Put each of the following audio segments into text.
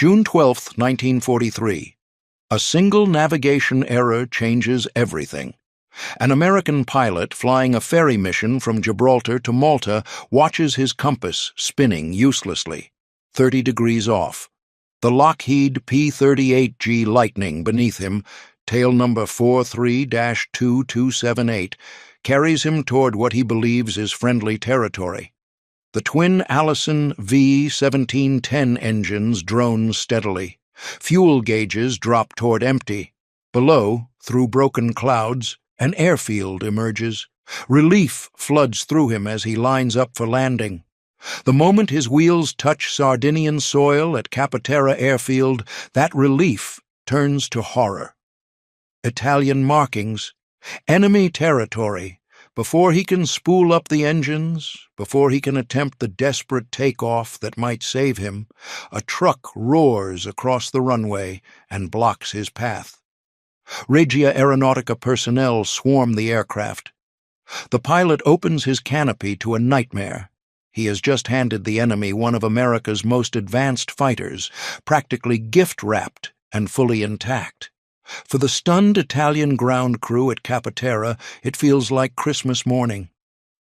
June 12, 1943. A single navigation error changes everything. An American pilot flying a ferry mission from Gibraltar to Malta watches his compass spinning uselessly, 30 degrees off. The Lockheed P-38G Lightning beneath him, tail number 43-2278, carries him toward what he believes is friendly territory. The twin Allison V-1710 engines drone steadily. Fuel gauges drop toward empty. Below, through broken clouds, an airfield emerges. Relief floods through him as he lines up for landing. The moment his wheels touch Sardinian soil at Capoterra airfield, that relief turns to horror. Italian markings, enemy territory. Before he can spool up the engines, before he can attempt the desperate takeoff that might save him, a truck roars across the runway and blocks his path. Regia Aeronautica personnel swarm the aircraft. The pilot opens his canopy to a nightmare. He has just handed the enemy one of America's most advanced fighters, practically gift-wrapped and fully intact. For the stunned Italian ground crew at Capoterra, it feels like Christmas morning.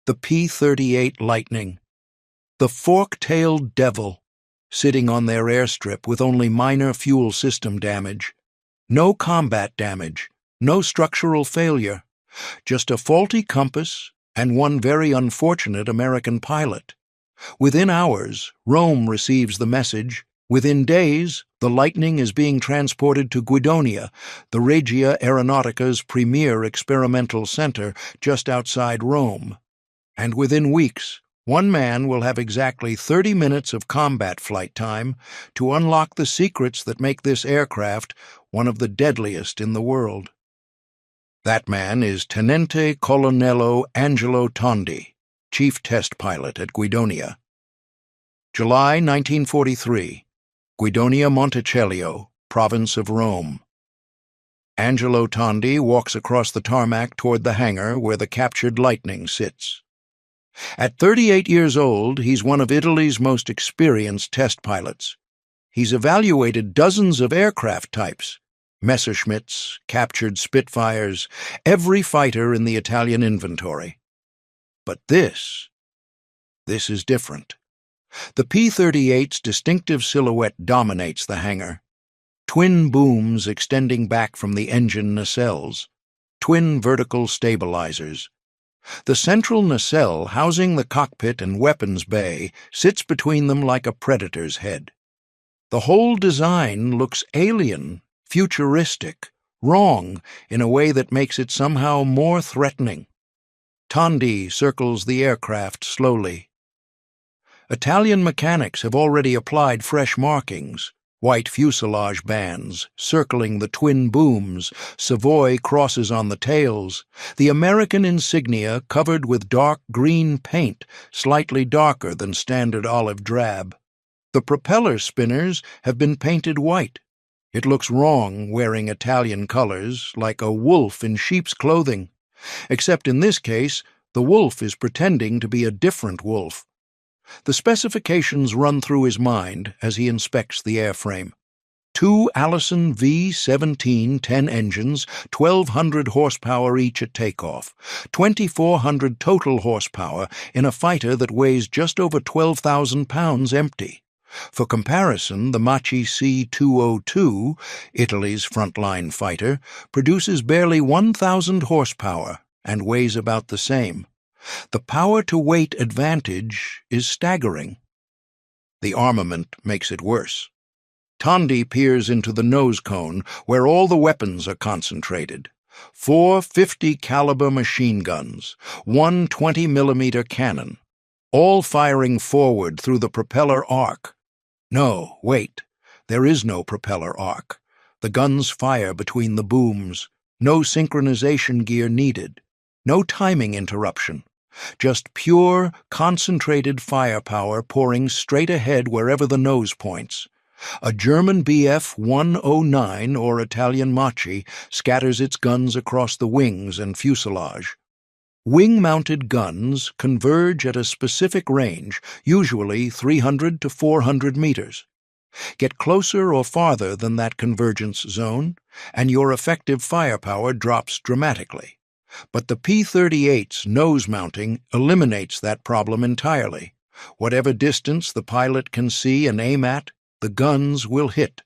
The P-38 Lightning, the fork-tailed devil, sitting on their airstrip with only minor fuel system damage. No combat damage, no structural failure, just a faulty compass and one very unfortunate American pilot. Within hours, Rome receives the message. Within days, the Lightning is being transported to Guidonia, the Regia Aeronautica's premier experimental center just outside Rome. And within weeks, one man will have exactly 30 minutes of combat flight time to unlock the secrets that make this aircraft one of the deadliest in the world. That man is Tenente Colonnello Angelo Tondi, chief test pilot at Guidonia. July 1943. Guidonia Monticello, province of Rome. Angelo Tondi walks across the tarmac toward the hangar where the captured Lightning sits. At 38 years old, he's one of Italy's most experienced test pilots. He's evaluated dozens of aircraft types, Messerschmitts, captured Spitfires, every fighter in the Italian inventory. But this is different. The P-38's distinctive silhouette dominates the hangar. Twin booms extending back from the engine nacelles. Twin vertical stabilizers. The central nacelle housing the cockpit and weapons bay sits between them like a predator's head. The whole design looks alien, futuristic, wrong in a way that makes it somehow more threatening. Tondi circles the aircraft slowly. Italian mechanics have already applied fresh markings, white fuselage bands circling the twin booms, Savoy crosses on the tails, the American insignia covered with dark green paint, slightly darker than standard olive drab. The propeller spinners have been painted white. It looks wrong wearing Italian colors, like a wolf in sheep's clothing. Except in this case, the wolf is pretending to be a different wolf. The specifications run through his mind as he inspects the airframe. 2 Allison V-1710 engines, 1,200 horsepower each at takeoff, 2,400 total horsepower in a fighter that weighs just over 12,000 pounds empty. For comparison, the Machi C-202, Italy's frontline fighter, produces barely 1,000 horsepower and weighs about the same. The power-to-weight advantage is staggering. The armament makes it worse. Tondi peers into the nose cone where all the weapons are concentrated. 4 50-caliber machine guns, 1 20mm cannon, all firing forward through the propeller arc. No, wait, there is no propeller arc. The guns fire between the booms. No synchronization gear needed. No timing interruption. Just pure, concentrated firepower pouring straight ahead wherever the nose points. A German Bf-109 or Italian Machi scatters its guns across the wings and fuselage. Wing-mounted guns converge at a specific range, usually 300 to 400 meters. Get closer or farther than that convergence zone, and your effective firepower drops dramatically. But the P-38's nose mounting eliminates that problem entirely. Whatever distance the pilot can see and aim at, the guns will hit.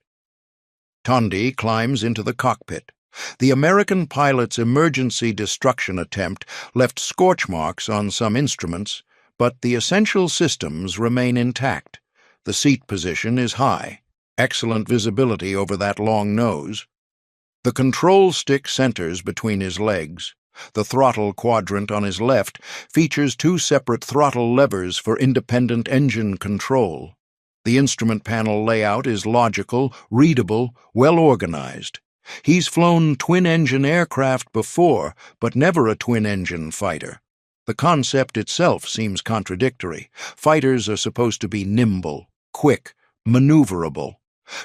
Tondi climbs into the cockpit. The American pilot's emergency destruction attempt left scorch marks on some instruments, but the essential systems remain intact. The seat position is high. Excellent visibility over that long nose. The control stick centers between his legs. The throttle quadrant on his left features two separate throttle levers for independent engine control. The instrument panel layout is logical, readable, well-organized. He's flown twin-engine aircraft before, but never a twin-engine fighter. The concept itself seems contradictory. Fighters are supposed to be nimble, quick, maneuverable.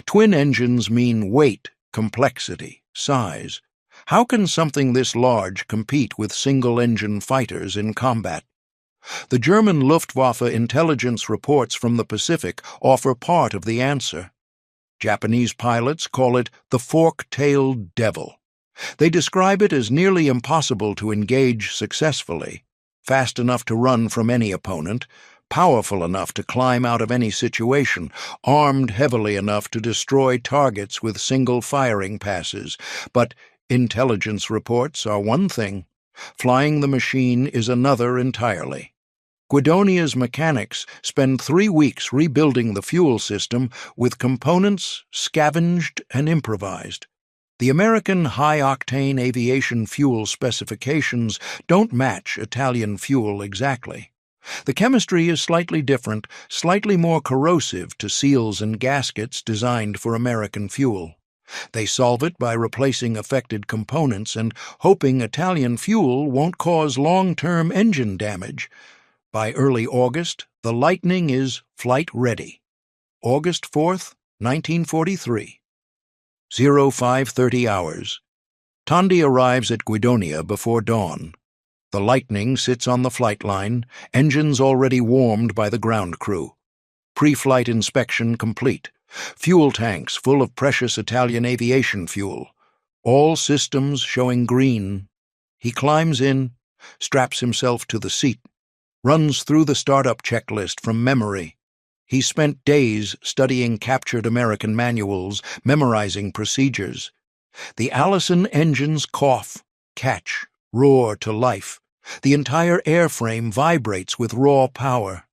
Twin engines mean weight, complexity, size. How can something this large compete with single-engine fighters in combat? The German Luftwaffe intelligence reports from the Pacific offer part of the answer. Japanese pilots call it the fork-tailed devil. They describe it as nearly impossible to engage successfully, fast enough to run from any opponent, powerful enough to climb out of any situation, armed heavily enough to destroy targets with single firing passes. But intelligence reports are one thing. Flying the machine is another entirely. Guidonia's mechanics spend 3 weeks rebuilding the fuel system with components scavenged and improvised. The American high-octane aviation fuel specifications don't match Italian fuel exactly. The chemistry is slightly different, slightly more corrosive to seals and gaskets designed for American fuel. They solve it by replacing affected components and hoping Italian fuel won't cause long-term engine damage. By early August, the Lightning is flight-ready. August 4th, 1943. 0530 hours. Tondi arrives at Guidonia before dawn. The Lightning sits on the flight line, engines already warmed by the ground crew. Pre-flight inspection complete. Fuel tanks full of precious Italian aviation fuel. All systems showing green. He climbs in, straps himself to the seat, runs through the startup checklist from memory. He spent days studying captured American manuals, memorizing procedures. The Allison engines cough, catch, roar to life. The entire airframe vibrates with raw power.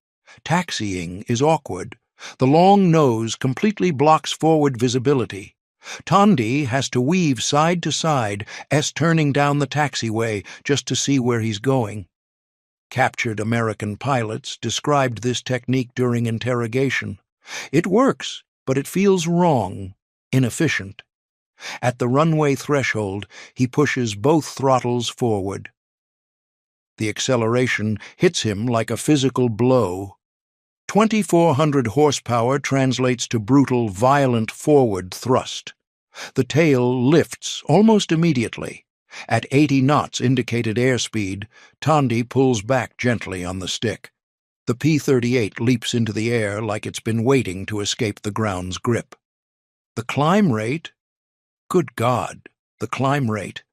Taxiing is awkward. The long nose completely blocks forward visibility. Tondi has to weave side to side, turning down the taxiway just to see where he's going. Captured American pilots described this technique during interrogation. It works, but it feels wrong, inefficient. At the runway threshold, he pushes both throttles forward. The acceleration hits him like a physical blow. 2,400 horsepower translates to brutal, violent forward thrust. The tail lifts almost immediately. At 80 knots indicated airspeed, Tondi pulls back gently on the stick. The P-38 leaps into the air like it's been waiting to escape the ground's grip. The climb rate? Good God, the climb rate.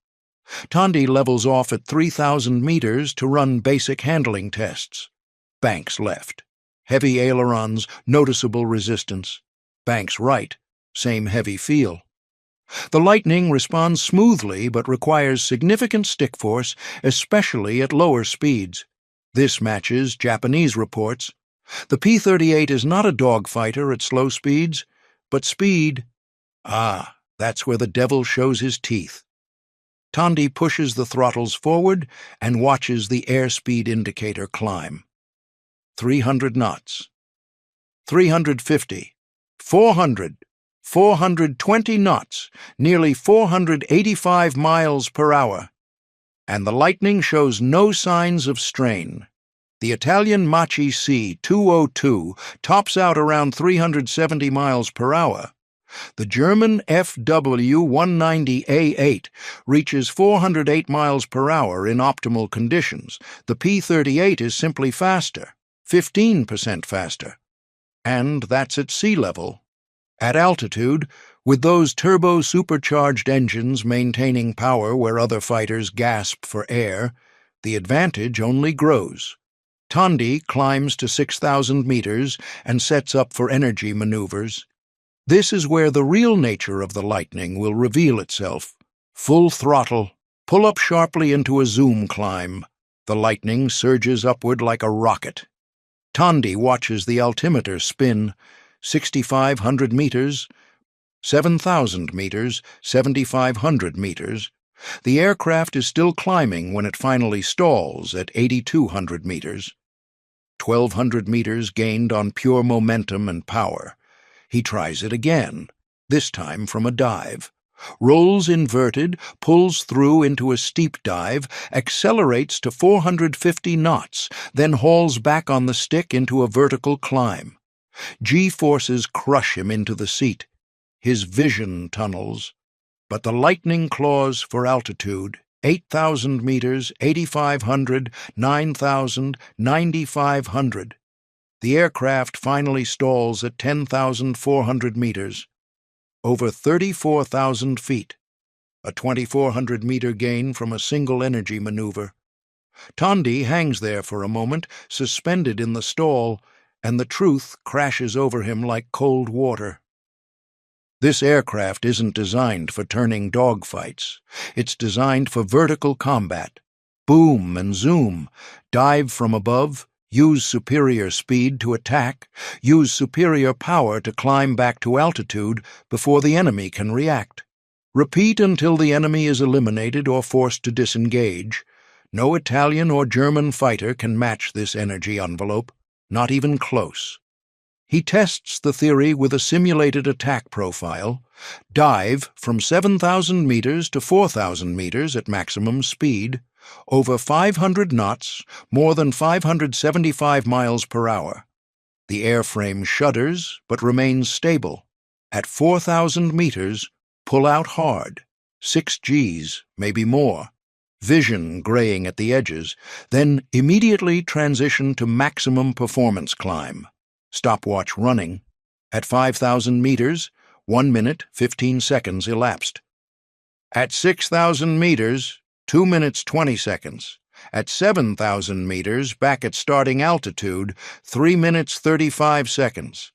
Tondi levels off at 3,000 meters to run basic handling tests. Banks left. Heavy ailerons, noticeable resistance. Banks right, same heavy feel. The Lightning responds smoothly but requires significant stick force, especially at lower speeds. This matches Japanese reports. The P-38 is not a dogfighter at slow speeds, but speed. That's where the devil shows his teeth. Tondi pushes the throttles forward and watches the airspeed indicator climb. 300 knots. 350. 400. 420 knots, nearly 485 miles per hour. And the Lightning shows no signs of strain. The Italian Machi C-202 tops out around 370 miles per hour. The German WWII reaches 408 miles per hour in optimal conditions. The P-38 is simply faster, 15% faster. And that's at sea level. At altitude, with those turbo-supercharged engines maintaining power where other fighters gasp for air, the advantage only grows. Tondi climbs to 6,000 meters and sets up for energy maneuvers. This is where the real nature of the Lightning will reveal itself. Full throttle, pull up sharply into a zoom climb. The Lightning surges upward like a rocket. Tondi watches the altimeter spin. 6,500 meters, 7,000 meters, 7,500 meters. The aircraft is still climbing when it finally stalls at 8,200 meters. 1,200 meters gained on pure momentum and power. He tries it again, this time from a dive. Rolls inverted, pulls through into a steep dive, accelerates to 450 knots, then hauls back on the stick into a vertical climb. G-forces crush him into the seat. His vision tunnels. But the Lightning claws for altitude. 8,000 meters, 8,500, 9,000, 9,500. The aircraft finally stalls at 10,400 meters. Over 34,000 feet. A 2,400-meter gain from a single energy maneuver. Tondi hangs there for a moment, suspended in the stall, and the truth crashes over him like cold water. This aircraft isn't designed for turning dogfights. It's designed for vertical combat. Boom and zoom, dive from above, use superior speed to attack, use superior power to climb back to altitude before the enemy can react. Repeat until the enemy is eliminated or forced to disengage. No Italian or German fighter can match this energy envelope, not even close. He tests the theory with a simulated attack profile. Dive from 7,000 meters to 4,000 meters at maximum speed, over 500 knots, more than 575 miles per hour. The airframe shudders but remains stable. At 4,000 meters, pull out hard, 6 Gs, maybe more. Vision graying at the edges, then immediately transition to maximum performance climb. Stopwatch running. At 5,000 meters, 1 minute, 15 seconds elapsed. At 6,000 meters, 2 minutes, 20 seconds. At 7,000 meters, back at starting altitude, 3 minutes, 35 seconds.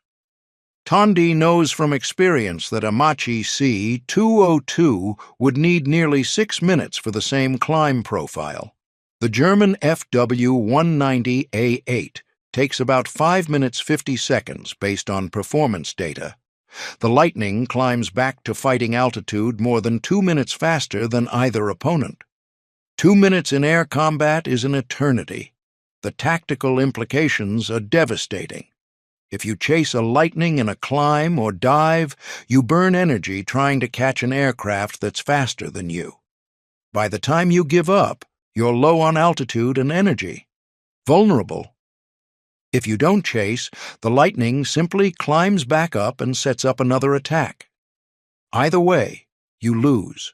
Tondi knows from experience that a Machi C-202 would need nearly 6 minutes for the same climb profile. The German FW-190A8 takes about 5 minutes 50 seconds based on performance data. The Lightning climbs back to fighting altitude more than 2 minutes faster than either opponent. 2 minutes in air combat is an eternity. The tactical implications are devastating. If you chase a Lightning in a climb or dive, you burn energy trying to catch an aircraft that's faster than you. By the time you give up, you're low on altitude and energy. Vulnerable. If you don't chase, the Lightning simply climbs back up and sets up another attack. Either way, you lose.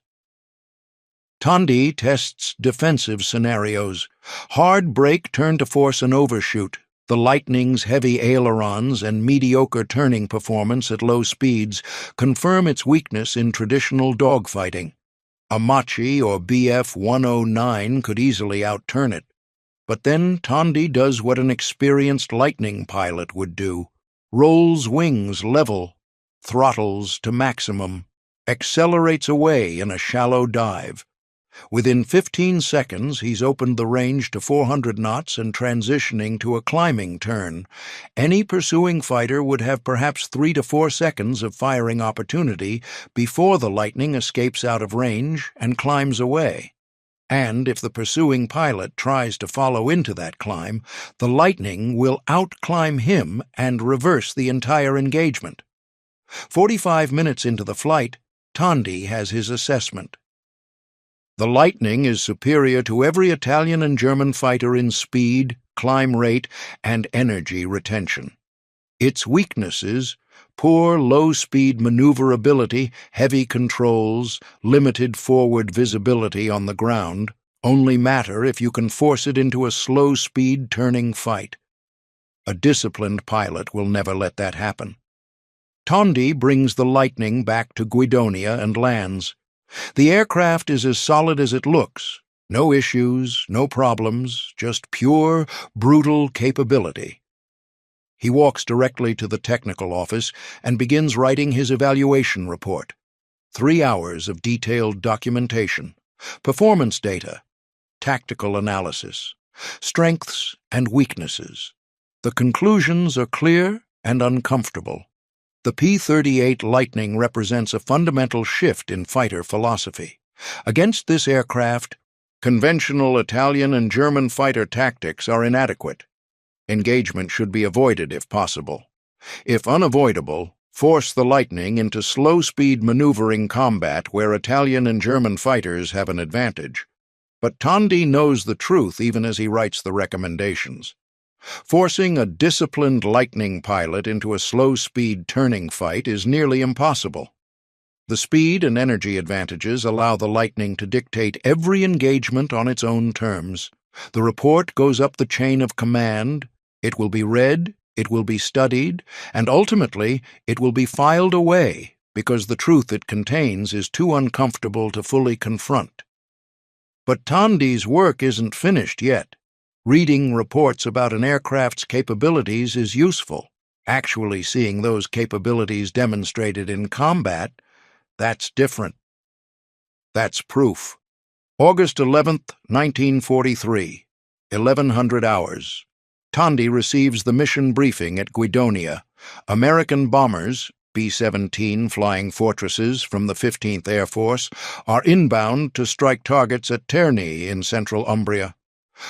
Tondi tests defensive scenarios. Hard brake turn to force an overshoot. The Lightning's heavy ailerons and mediocre turning performance at low speeds confirm its weakness in traditional dogfighting. A Machi or BF-109 could easily outturn it. But then Tondi does what an experienced Lightning pilot would do. Rolls wings level, throttles to maximum, accelerates away in a shallow dive. Within 15 seconds, he's opened the range to 400 knots and transitioning to a climbing turn. Any pursuing fighter would have perhaps 3 to 4 seconds of firing opportunity before the Lightning escapes out of range and climbs away. And if the pursuing pilot tries to follow into that climb, the Lightning will outclimb him and reverse the entire engagement. 45 minutes into the flight, Tondi has his assessment. The Lightning is superior to every Italian and German fighter in speed, climb rate, and energy retention. Its weaknesses, poor low-speed maneuverability, heavy controls, limited forward visibility on the ground, only matter if you can force it into a slow-speed turning fight. A disciplined pilot will never let that happen. Tondi brings the Lightning back to Guidonia and lands. The aircraft is as solid as it looks. No issues, no problems, just pure, brutal capability. He walks directly to the technical office and begins writing his evaluation report. 3 hours of detailed documentation, performance data, tactical analysis, strengths and weaknesses. The conclusions are clear and uncomfortable. The P-38 Lightning represents a fundamental shift in fighter philosophy. Against this aircraft, conventional Italian and German fighter tactics are inadequate. Engagement should be avoided if possible. If unavoidable, force the Lightning into slow-speed maneuvering combat where Italian and German fighters have an advantage. But Tondi knows the truth even as he writes the recommendations. Forcing a disciplined Lightning pilot into a slow-speed turning fight is nearly impossible. The speed and energy advantages allow the Lightning to dictate every engagement on its own terms. The report goes up the chain of command. It will be read, it will be studied, and ultimately it will be filed away because the truth it contains is too uncomfortable to fully confront. But Tondi's work isn't finished yet. Reading reports about an aircraft's capabilities is useful. Actually seeing those capabilities demonstrated in combat, that's different. That's proof. August 11th, 1943, 1100 hours. Tondi receives the mission briefing at Guidonia. American bombers, B-17 Flying Fortresses from the 15th Air Force, are inbound to strike targets at Terni in central Umbria.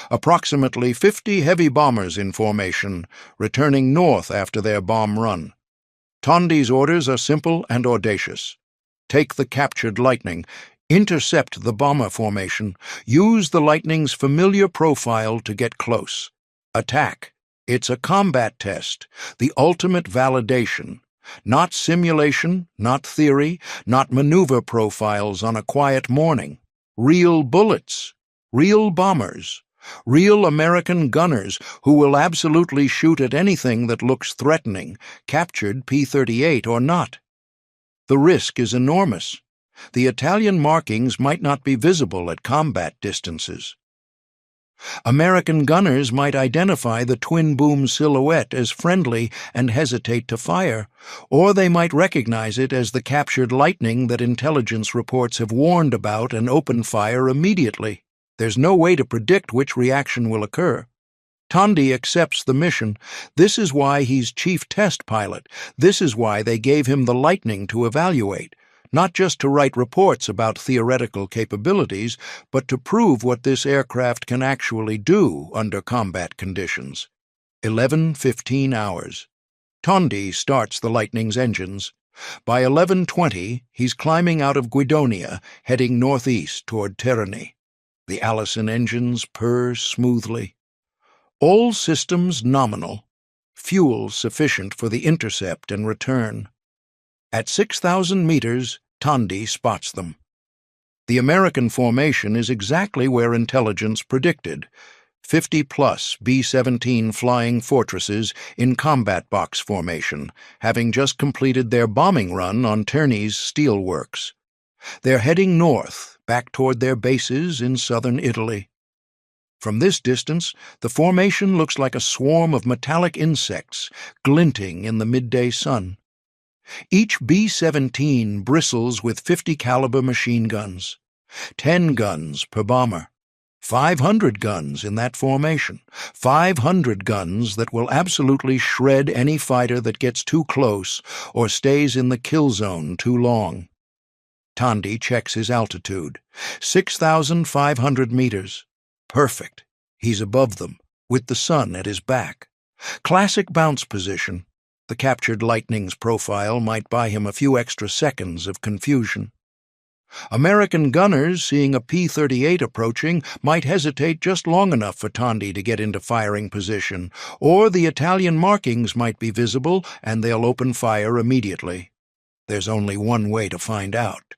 Approximately 50 heavy bombers in formation, returning north after their bomb run. Tondi's orders are simple and audacious. Take the captured Lightning, intercept the bomber formation, use the Lightning's familiar profile to get close. Attack. It's a combat test, the ultimate validation. Not simulation, not theory, not maneuver profiles on a quiet morning. Real bullets, real bombers, real American gunners who will absolutely shoot at anything that looks threatening, captured P-38 or not. The risk is enormous. The Italian markings might not be visible at combat distances. American gunners might identify the twin-boom silhouette as friendly and hesitate to fire, or they might recognize it as the captured Lightning that intelligence reports have warned about and open fire immediately. There's no way to predict which reaction will occur. Tondi accepts the mission. This is why he's chief test pilot. This is why they gave him the Lightning to evaluate. Not just to write reports about theoretical capabilities, but to prove what this aircraft can actually do under combat conditions. 11:15 hours. Tondi starts the Lightning's engines. By 11:20, he's climbing out of Guidonia, heading northeast toward Terni. The Allison engines purr smoothly. All systems nominal. Fuel sufficient for the intercept and return. At 6,000 meters, Tondi spots them. The American formation is exactly where intelligence predicted. 50-plus B-17 Flying Fortresses in combat box formation, having just completed their bombing run on Terni's steelworks. They're heading north, back toward their bases in southern Italy. From this distance, the formation looks like a swarm of metallic insects glinting in the midday sun. Each B-17 bristles with 50-caliber machine guns, 10 guns per bomber, 500 guns in that formation, 500 guns that will absolutely shred any fighter that gets too close or stays in the kill zone too long. Tondi checks his altitude, 6,500 meters. Perfect. He's above them, with the sun at his back. Classic bounce position. The captured Lightning's profile might buy him a few extra seconds of confusion. American gunners, seeing a P-38 approaching, might hesitate just long enough for Tondi to get into firing position, or the Italian markings might be visible and they'll open fire immediately. There's only one way to find out.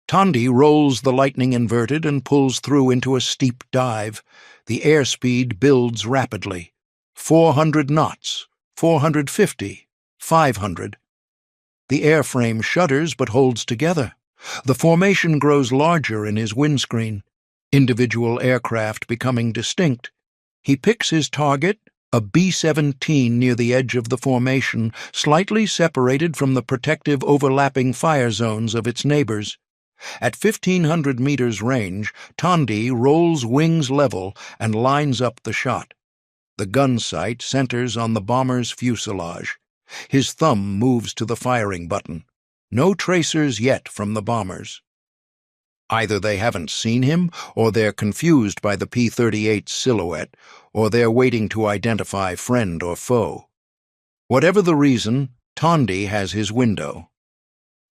Tondi rolls the Lightning inverted and pulls through into a steep dive. The airspeed builds rapidly. 400 knots. 450, 500. The airframe shudders but holds together. The formation grows larger in his windscreen, individual aircraft becoming distinct. He picks his target, a B-17 near the edge of the formation, slightly separated from the protective overlapping fire zones of its neighbors. At 1,500 meters range, Tondi rolls wings level and lines up the shot. The gun sight centers on the bomber's fuselage. His thumb moves to the firing button. No tracers yet from the bombers. Either they haven't seen him, or they're confused by the P-38's silhouette, or they're waiting to identify friend or foe. Whatever the reason, Tondi has his window.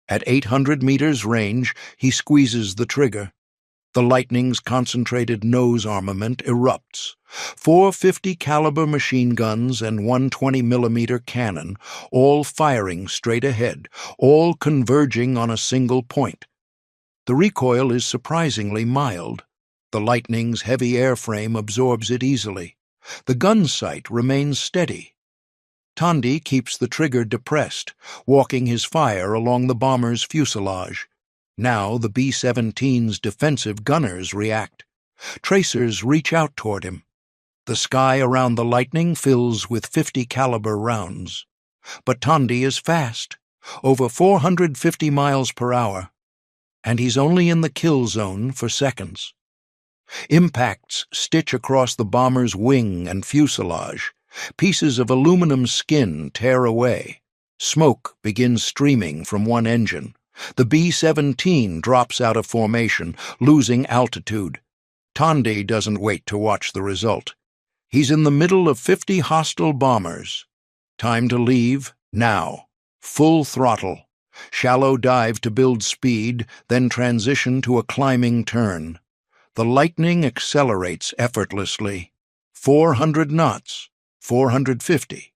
At 800 meters range, he squeezes the trigger. The Lightning's concentrated nose armament erupts. 4 50-caliber machine guns and 1 20-millimeter cannon, all firing straight ahead, all converging on a single point. The recoil is surprisingly mild. The Lightning's heavy airframe absorbs it easily. The gun sight remains steady. Tondi keeps the trigger depressed, walking his fire along the bomber's fuselage. Now the B-17's defensive gunners react. Tracers reach out toward him. The sky around the Lightning fills with 50-caliber rounds. But Tondi is fast, over 450 miles per hour, and he's only in the kill zone for seconds. Impacts stitch across the bomber's wing and fuselage. Pieces of aluminum skin tear away. Smoke begins streaming from one engine. The B-17 drops out of formation, losing altitude. Tondi doesn't wait to watch the result. He's in the middle of 50 hostile bombers. Time to leave, now. Full throttle. Shallow dive to build speed, then transition to a climbing turn. The Lightning accelerates effortlessly. 400 knots, 450.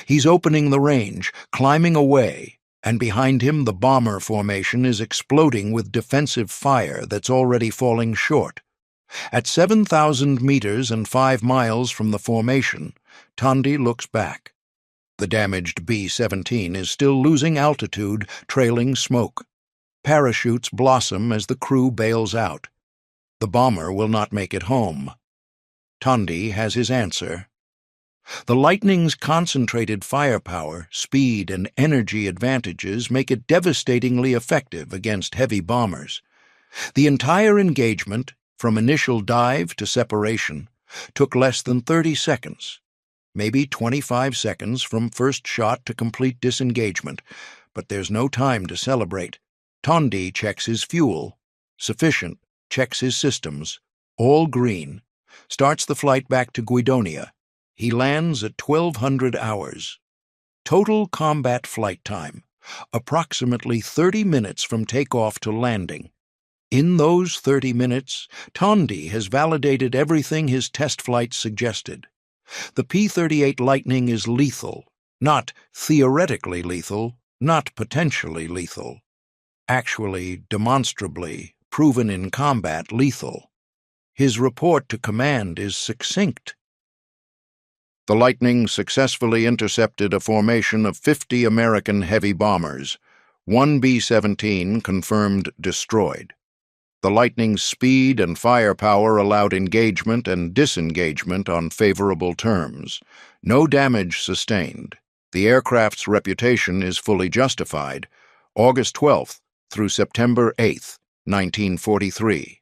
He's opening the range, climbing away, and behind him the bomber formation is exploding with defensive fire that's already falling short. At 7,000 meters and 5 miles from the formation, Tondi looks back. The damaged B-17 is still losing altitude, trailing smoke. Parachutes blossom as the crew bails out. The bomber will not make it home. Tondi has his answer. The Lightning's concentrated firepower, speed, and energy advantages make it devastatingly effective against heavy bombers. The entire engagement, from initial dive to separation, took less than 30 seconds, maybe 25 seconds from first shot to complete disengagement, but there's no time to celebrate. Tondi checks his fuel. Sufficient. Checks his systems. All green. Starts the flight back to Guidonia. He lands at 1,200 hours. Total combat flight time, approximately 30 minutes from takeoff to landing. In those 30 minutes, Tondi has validated everything his test flight suggested. The P-38 Lightning is lethal, not theoretically lethal, not potentially lethal. Actually, demonstrably, proven in combat lethal. His report to command is succinct. The Lightning successfully intercepted a formation of 50 American heavy bombers. 1 B-17 confirmed destroyed. The Lightning's speed and firepower allowed engagement and disengagement on favorable terms. No damage sustained. The aircraft's reputation is fully justified. August 12th through September 8th, 1943.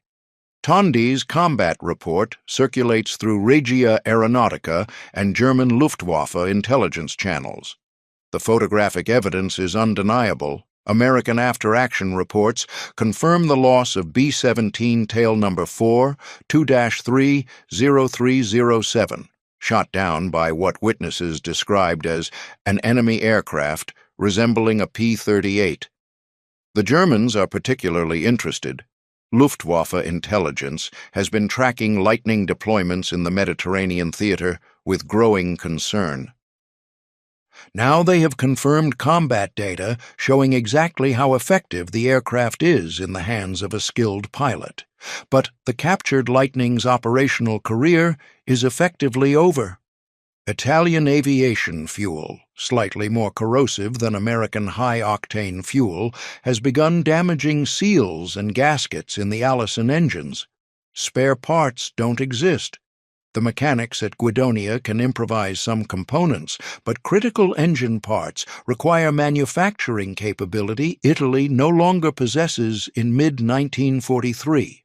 Tondi's combat report circulates through Regia Aeronautica and German Luftwaffe intelligence channels. The photographic evidence is undeniable. American after-action reports confirm the loss of B-17 tail number 4, 2-30307, shot down by what witnesses described as an enemy aircraft resembling a P-38. The Germans are particularly interested. Luftwaffe intelligence has been tracking Lightning deployments in the Mediterranean theater with growing concern. Now they have confirmed combat data showing exactly how effective the aircraft is in the hands of a skilled pilot. But the captured Lightning's operational career is effectively over. Italian aviation fuel, slightly more corrosive than American high-octane fuel, has begun damaging seals and gaskets in the Allison engines. Spare parts don't exist. The mechanics at Guidonia can improvise some components, but critical engine parts require manufacturing capability Italy no longer possesses in mid-1943.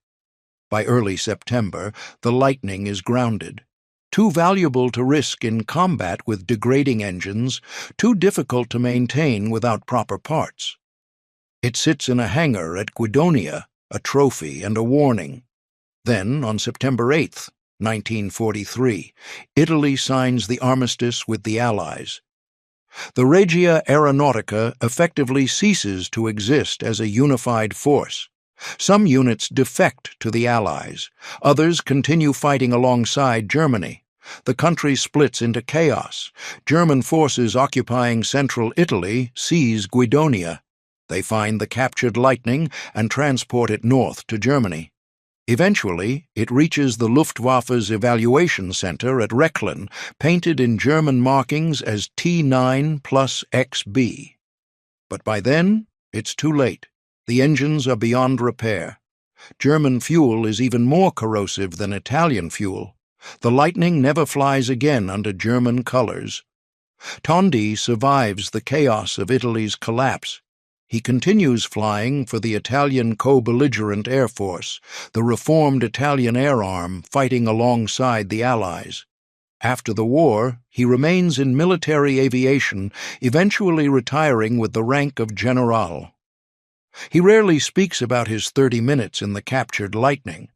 By early September, the Lightning is grounded. Too valuable to risk in combat with degrading engines, too difficult to maintain without proper parts. It sits in a hangar at Guidonia, a trophy and a warning. Then, on September 8th, 1943, Italy signs the armistice with the Allies. The Regia Aeronautica effectively ceases to exist as a unified force. Some units defect to the Allies. Others continue fighting alongside Germany. The country splits into chaos. German forces occupying central Italy seize Guidonia. They find the captured Lightning and transport it north to Germany. Eventually, it reaches the Luftwaffe's evaluation center at Rechlin, painted in German markings as T9 plus XB. But by then, it's too late. The engines are beyond repair. German fuel is even more corrosive than Italian fuel. The Lightning never flies again under German colors. Tondi survives the chaos of Italy's collapse. He continues flying for the Italian co-belligerent Air Force, the reformed Italian Air Arm fighting alongside the Allies. After the war, he remains in military aviation, eventually retiring with the rank of general. He rarely speaks about his 30 minutes in the captured Lightning.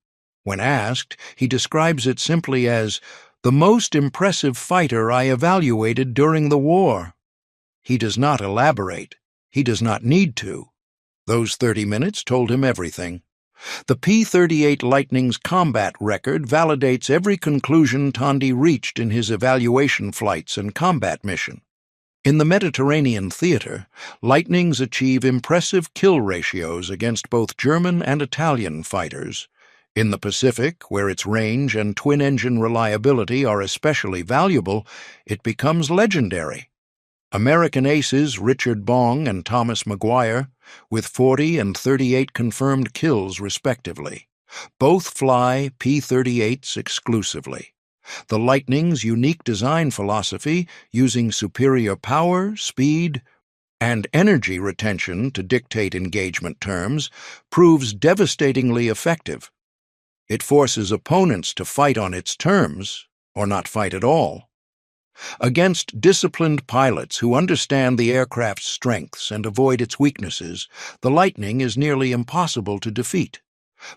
When asked, he describes it simply as the most impressive fighter I evaluated during the war. He does not elaborate. He does not need to. Those 30 minutes told him everything. The P-38 Lightning's combat record validates every conclusion Tondi reached in his evaluation flights and combat mission. In the Mediterranean theater, Lightnings achieve impressive kill ratios against both German and Italian fighters. In the Pacific, where its range and twin-engine reliability are especially valuable, it becomes legendary. American aces Richard Bong and Thomas Maguire, with 40 and 38 confirmed kills respectively. Both fly P-38s exclusively. The Lightning's unique design philosophy, using superior power, speed, and energy retention to dictate engagement terms, proves devastatingly effective. It forces opponents to fight on its terms, or not fight at all. Against disciplined pilots who understand the aircraft's strengths and avoid its weaknesses, the Lightning is nearly impossible to defeat.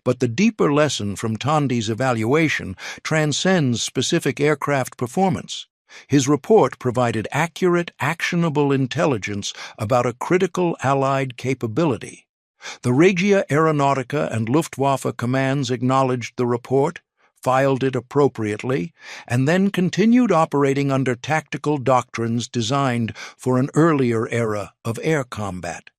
But the deeper lesson from Tondi's evaluation transcends specific aircraft performance. His report provided accurate, actionable intelligence about a critical Allied capability. The Regia Aeronautica and Luftwaffe commands acknowledged the report, filed it appropriately, and then continued operating under tactical doctrines designed for an earlier era of air combat.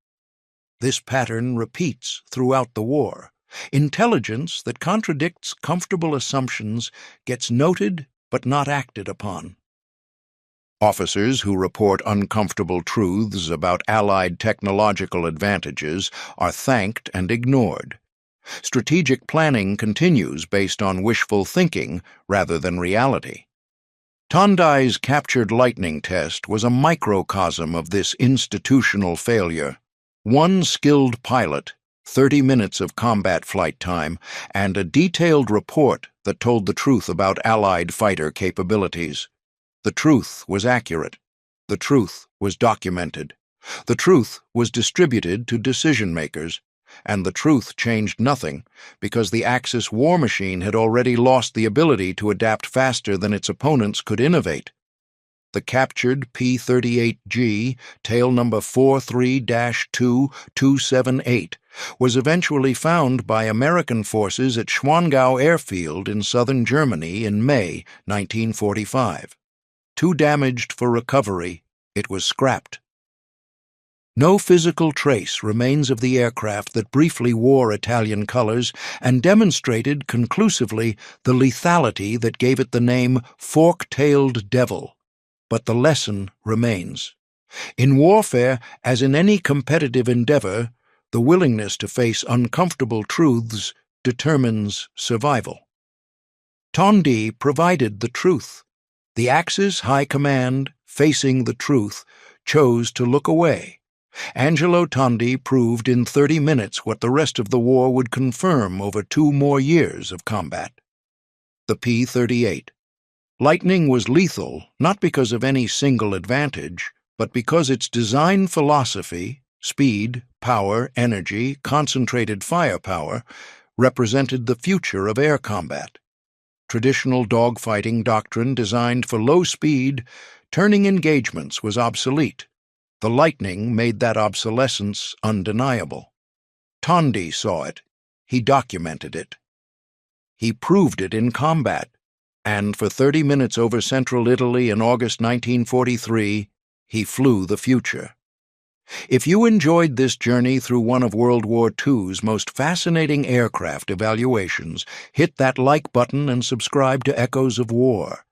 This pattern repeats throughout the war. Intelligence that contradicts comfortable assumptions gets noted but not acted upon. Officers who report uncomfortable truths about Allied technological advantages are thanked and ignored. Strategic planning continues based on wishful thinking rather than reality. Tondi's captured Lightning test was a microcosm of this institutional failure. One skilled pilot, 30 minutes of combat flight time, and a detailed report that told the truth about Allied fighter capabilities. The truth was accurate. The truth was documented. The truth was distributed to decision-makers. And the truth changed nothing, because the Axis war machine had already lost the ability to adapt faster than its opponents could innovate. The captured P-38G, tail number 43-2278, was eventually found by American forces at Schwangau airfield in southern Germany in May 1945. Too damaged for recovery, it was scrapped. No physical trace remains of the aircraft that briefly wore Italian colors and demonstrated conclusively the lethality that gave it the name Fork-Tailed Devil. But the lesson remains. In warfare, as in any competitive endeavor, the willingness to face uncomfortable truths determines survival. Tondi provided the truth. The Axis High Command, facing the truth, chose to look away. Angelo Tondi proved in 30 minutes what the rest of the war would confirm over 2 more years of combat. The P-38. Lightning was lethal not because of any single advantage, but because its design philosophy, speed, power, energy, concentrated firepower, represented the future of air combat. Traditional dogfighting doctrine designed for low speed, turning engagements was obsolete. The Lightning made that obsolescence undeniable. Tondi saw it. He documented it. He proved it in combat, and for 30 minutes over central Italy in August 1943, he flew the future. If you enjoyed this journey through one of World War II's most fascinating aircraft evaluations, hit that like button and subscribe to Echoes of War.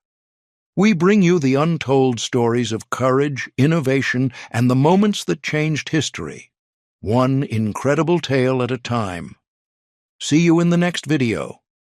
We bring you the untold stories of courage, innovation, and the moments that changed history, one incredible tale at a time. See you in the next video.